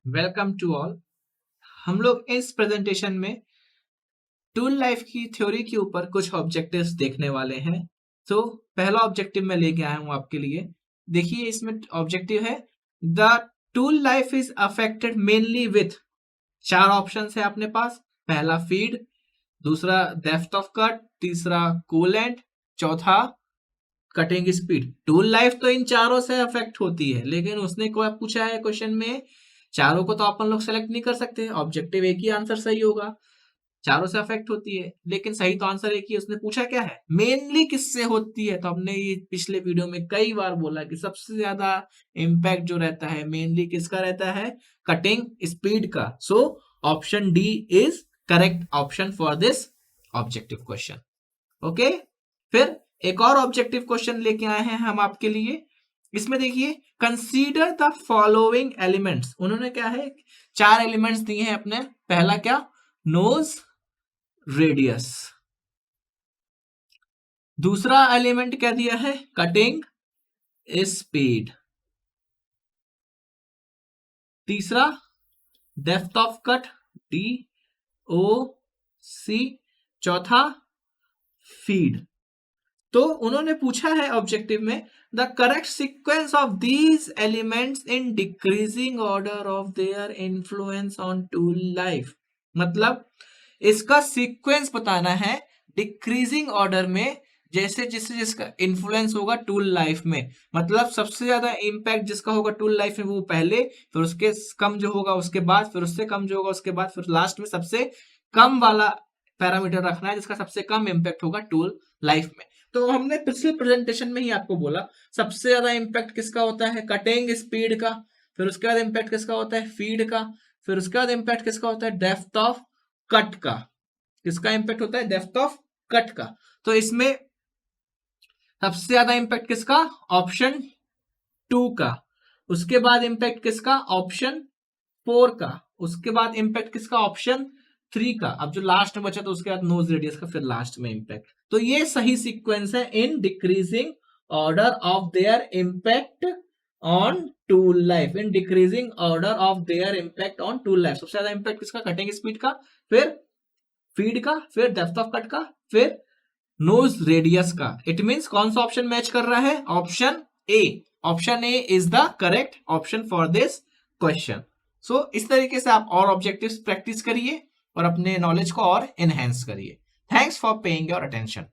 Welcome to all. हम लोग इस प्रेजेंटेशन में टूल लाइफ की थ्योरी के ऊपर कुछ ऑब्जेक्टिव्स देखने वाले हैं। तो पहला ऑब्जेक्टिव मैं लेके आया हूं आपके लिए। देखिए इसमें ऑब्जेक्टिव है the tool life is affected mainly with. चार ऑप्शन है अपने पास। पहला फीड, दूसरा डेप्थ ऑफ कट, तीसरा कूलेंट, चौथा कटिंग स्पीड। टूल लाइफ तो इन चारों से अफेक्ट होती है, लेकिन उसने कोई पूछा है क्वेश्चन में चारों को तो अपन लोग सेलेक्ट नहीं कर सकते। ऑब्जेक्टिव एक ही आंसर सही होगा, चारों से अफेक्ट होती है, लेकिन सही तो आंसर एक ही। उसने पूछा क्या है, मेनली किससे होती है। तो हमने ये पिछले वीडियो में कई बार बोला कि सबसे ज्यादा इम्पैक्ट जो रहता है मेनली किसका रहता है, कटिंग स्पीड का। So option D is correct option for this objective question. Okay, फिर एक और ऑब्जेक्टिव क्वेश्चन लेके आए हैं हम आपके लिए। इसमें देखिए कंसीडर द फॉलोइंग एलिमेंट्स। उन्होंने क्या है, चार एलिमेंट्स दिए हैं अपने। पहला क्या, नोज रेडियस। दूसरा एलिमेंट क्या दिया है, कटिंग स्पीड। तीसरा depth of cut, D O C. चौथा फीड। तो उन्होंने पूछा है ऑब्जेक्टिव में the correct sequence of these elements in decreasing order of their influence on tool life. मतलब इसका सीक्वेंस बताना है डिक्रीजिंग ऑर्डर में, जैसे जिससे जिसका इन्फ्लुएंस होगा टूल लाइफ में। मतलब सबसे ज्यादा इंपैक्ट जिसका होगा टूल लाइफ में वो पहले, फिर उसके कम जो होगा उसके बाद, फिर उससे कम जो होगा उसके बाद, फिर लास्ट में सबसे कम वाला पैरामीटर रखना है जिसका सबसे कम इंपैक्ट होगा टूल लाइफ में। तो हमने पिछले प्रेजेंटेशन में ही आपको बोला सबसे ज्यादा इंपैक्ट किसका होता है, कटिंग स्पीड का। फिर उसके बाद इंपैक्ट किसका होता है, फीड का। फिर उसके बाद इंपैक्ट किसका होता है, डेप्थ ऑफ कट का। किसका इंपैक्ट होता है, डेप्थ ऑफ कट का। तो इसमें सबसे ज्यादा इंपैक्ट किसका, ऑप्शन 2 का। उसके बाद इंपैक्ट किसका, ऑप्शन 4 का। उसके बाद इंपैक्ट किसका, ऑप्शन 3 का। अब जो लास्ट में बचा तो उसके बाद नोज रेडियस का, फिर लास्ट में इंपैक्ट। तो ये सही सीक्वेंस है इन decreasing order of there impact on tool life. In decreasing order of there impact on tool life सबसे ज्यादा इंपैक्ट किसका, कटिंग स्पीड का, फिर फीड का, फिर डेप्थ ऑफ कट का, फिर नोज रेडियस का। इट मींस कौन सा ऑप्शन मैच कर रहा है, option A. Option A is the correct option for this question. So इस तरीके से आप और ऑब्जेक्टिव्स प्रैक्टिस करिए और अपने नॉलेज को और एनहेंस करिए। Thanks for paying your attention.